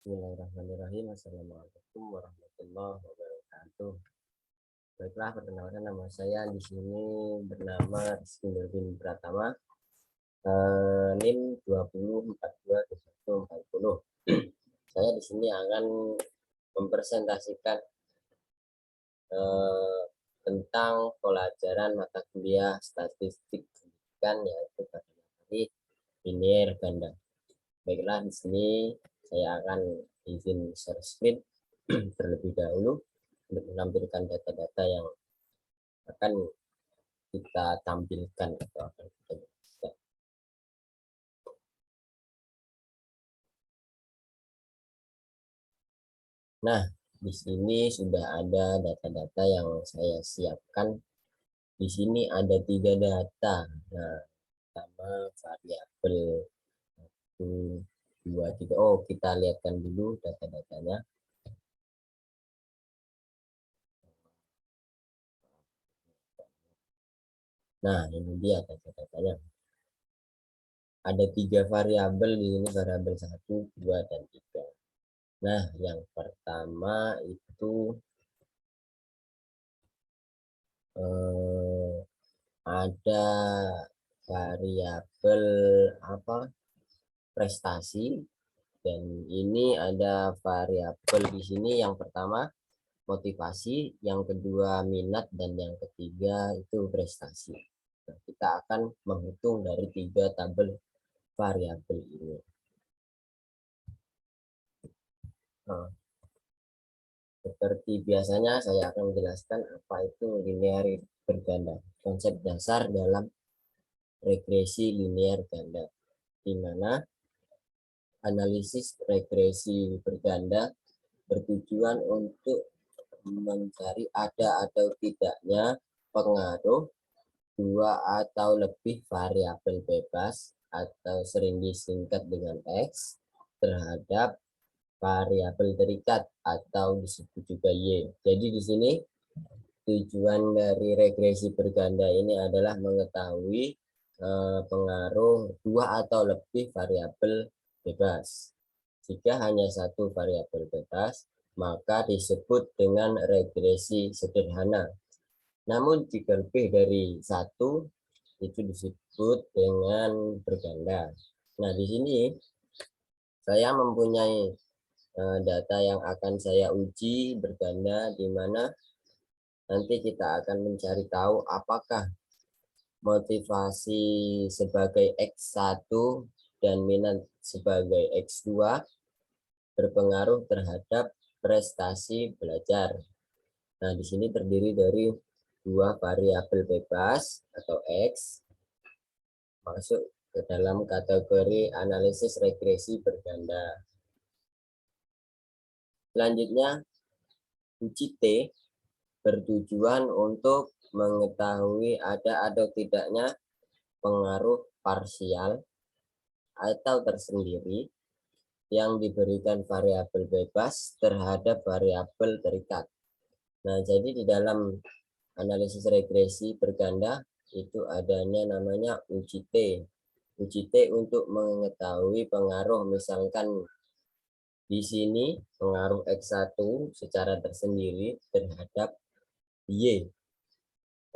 Bismillahirrahmanirrahim. Assalamualaikum warahmatullahi wabarakatuh. Baiklah, perkenalkan nama saya di sini bernama Rizky Nurdin Pratama, NIM 20422140. Saya di sini akan mempresentasikan tentang pelajaran mata kuliah statistik pendidikan, yaitu pada materi linear ganda. Baiklah, di sini saya akan izin share screen terlebih dahulu untuk menampilkan data-data yang akan kita tampilkan atau akan kita jelaskan. Nah, di sini sudah ada data-data yang saya siapkan. Di sini ada 3 data. Nah, pertama variabel 1, 2, 3. Oh, kita lihatkan dulu data-datanya. Nah, ini dia data-datanya. Ada 3 variabel di sini, variabel 1, 2, dan 3. Nah, yang pertama itu ada variabel prestasi, dan ini ada variabel di sini. Yang pertama motivasi, yang kedua minat, dan yang ketiga itu prestasi. Nah, kita akan menghitung dari 3 tabel variabel ini. Nah, seperti biasanya saya akan menjelaskan apa itu linear berganda, konsep dasar dalam regresi linear ganda, di mana analisis regresi berganda bertujuan untuk mencari ada atau tidaknya pengaruh 2 atau lebih variabel bebas atau sering disingkat dengan X terhadap variabel terikat atau disebut juga Y. Jadi di sini tujuan dari regresi berganda ini adalah mengetahui pengaruh 2 atau lebih variabel bebas. Jika hanya 1 variabel bebas, maka disebut dengan regresi sederhana. Namun jika lebih dari 1, itu disebut dengan berganda. Nah, di sini saya mempunyai data yang akan saya uji berganda, di mana nanti kita akan mencari tahu apakah motivasi sebagai X1 dan minat sebagai X2 berpengaruh terhadap prestasi belajar. Nah, di sini terdiri dari 2 variabel bebas atau X masuk ke dalam kategori analisis regresi berganda. Selanjutnya, uji T bertujuan untuk mengetahui ada atau tidaknya pengaruh parsial atau tersendiri yang diberikan variabel bebas terhadap variabel terikat. Nah, jadi di dalam analisis regresi berganda itu adanya namanya uji T. Uji T untuk mengetahui pengaruh, misalkan di sini pengaruh X1 secara tersendiri terhadap Y.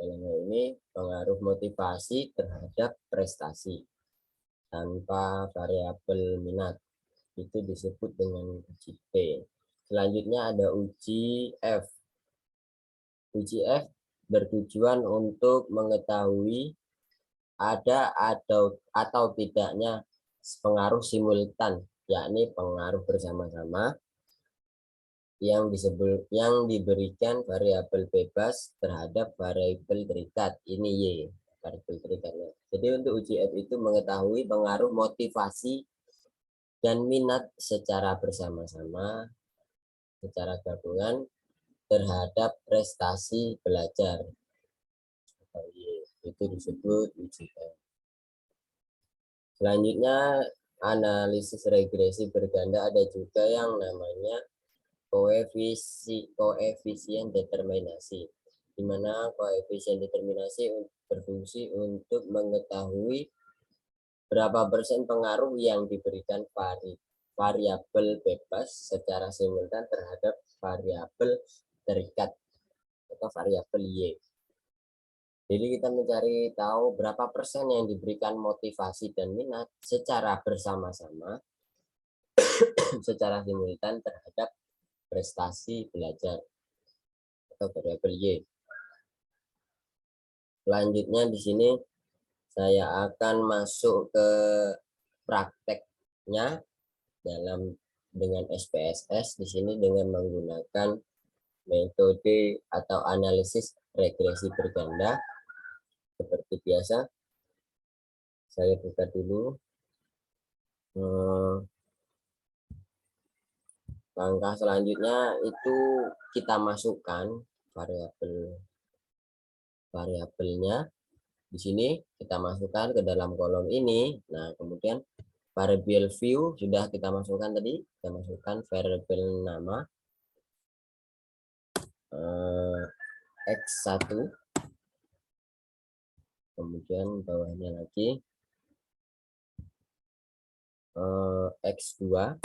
Dalam hal ini pengaruh motivasi terhadap prestasi tanpa variabel minat. Itu disebut dengan uji T. Selanjutnya ada uji F. Uji F bertujuan untuk mengetahui ada atau tidaknya pengaruh simultan, yakni pengaruh bersama-sama yang diberikan variabel bebas terhadap variabel terikat. Ini Y, variabel terikatnya. Jadi untuk uji F itu mengetahui pengaruh motivasi dan minat secara bersama-sama, secara gabungan terhadap prestasi belajar. Itu disebut uji F. Selanjutnya analisis regresi berganda ada juga yang namanya koefisien determinasi, di mana koefisien determinasi berfungsi untuk mengetahui berapa persen pengaruh yang diberikan variabel bebas secara simultan terhadap variabel terikat atau variabel Y. Jadi kita mencari tahu berapa persen yang diberikan motivasi dan minat secara bersama-sama secara simultan terhadap prestasi belajar atau variabel Y. Selanjutnya di sini saya akan masuk ke prakteknya dengan SPSS di sini dengan menggunakan metode atau analisis regresi berganda. Seperti biasa, saya buka dulu. Langkah selanjutnya itu kita masukkan variabelnya. Di sini kita masukkan ke dalam kolom ini. Nah, kemudian variabel view sudah kita masukkan tadi. Kita masukkan variabel nama X1. Kemudian bawahnya lagi X2.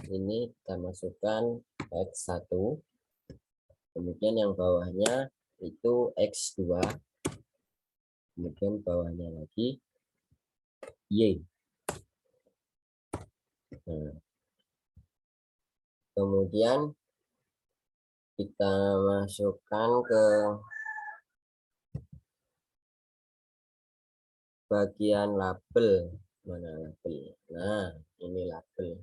Ini kita masukkan X1. Kemudian yang bawahnya itu X2. Kemudian bawahnya lagi Y. Nah, kemudian kita masukkan ke bagian label. Mana label? Nah, ini label.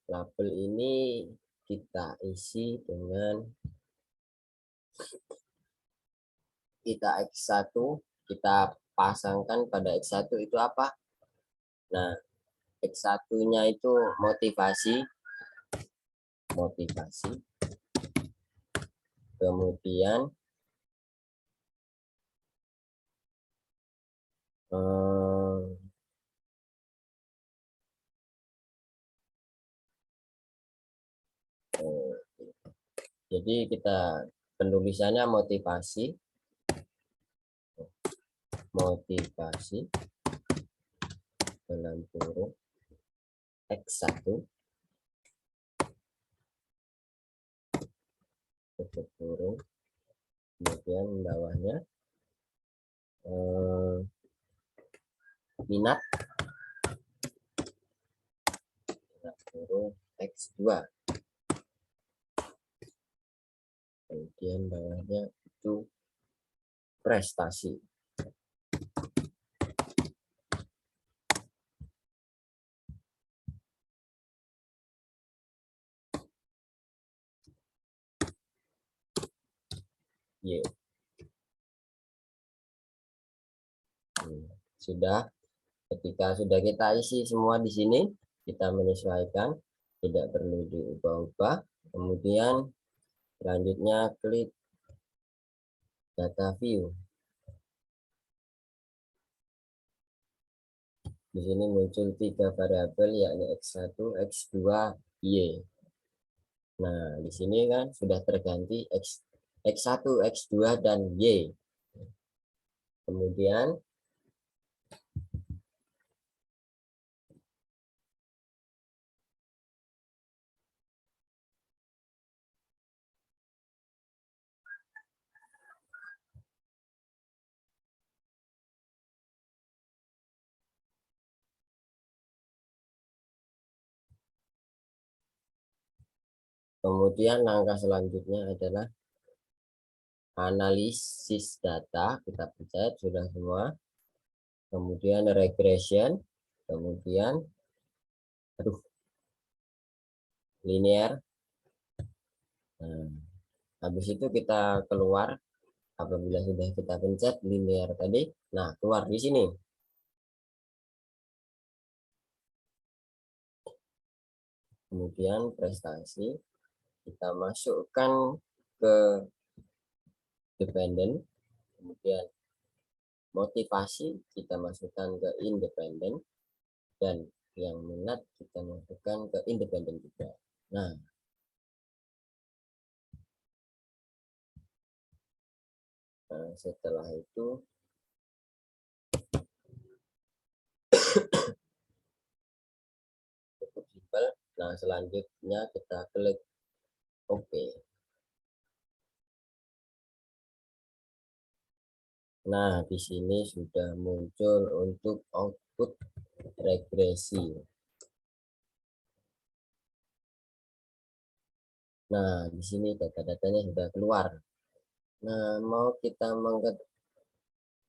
Label ini kita isi dengan kita X1, kita pasangkan pada X1 itu apa? Nah, X1-nya itu motivasi. Kemudian jadi kita penulisannya motivasi dalam kurung X1 tutup kurung, kemudian bawahnya minat kurung X2, kemudian bawahnya itu prestasi. Y. Sudah. Ketika sudah kita isi semua di sini, kita menyesuaikan, tidak perlu diubah-ubah. Kemudian selanjutnya klik data view. Di sini muncul 3 variabel yakni X1, X2, Y. Nah, di sini kan sudah terganti X1, X2 dan Y. Kemudian langkah selanjutnya adalah analisis data. Kita pencet sudah semua. Kemudian regression, kemudian linear. Nah, habis itu kita keluar. Apabila sudah kita pencet linear tadi, nah keluar di sini. Kemudian prestasi kita masukkan ke dependen, kemudian motivasi kita masukkan ke independen, dan yang minat kita masukkan ke independen juga. Nah, setelah itu cukup simpel. Nah, selanjutnya kita klik OK. Nah, di sini sudah muncul untuk output regresi. Nah, di sini data-datanya sudah keluar. Nah, mau kita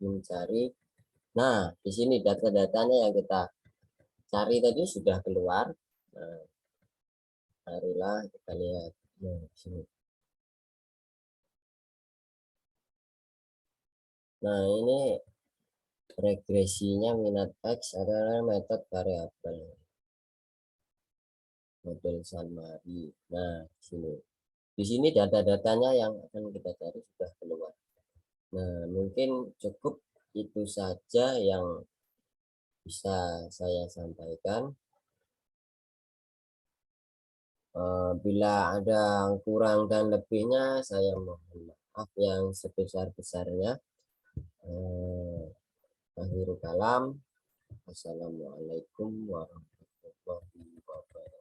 mencari. Nah, di sini data-datanya yang kita cari tadi sudah keluar. Nah, marilah kita lihat. Nah, di sini. Nah, ini regresinya minat X adalah metode variabel model SunMary. Nah, di sini. Di sini data-datanya yang akan kita cari sudah keluar. Nah, mungkin cukup itu saja yang bisa saya sampaikan. Bila ada kurang dan lebihnya, saya mohon maaf yang sebesar-besarnya. Akhirul kalam. Assalamualaikum warahmatullahi wabarakatuh.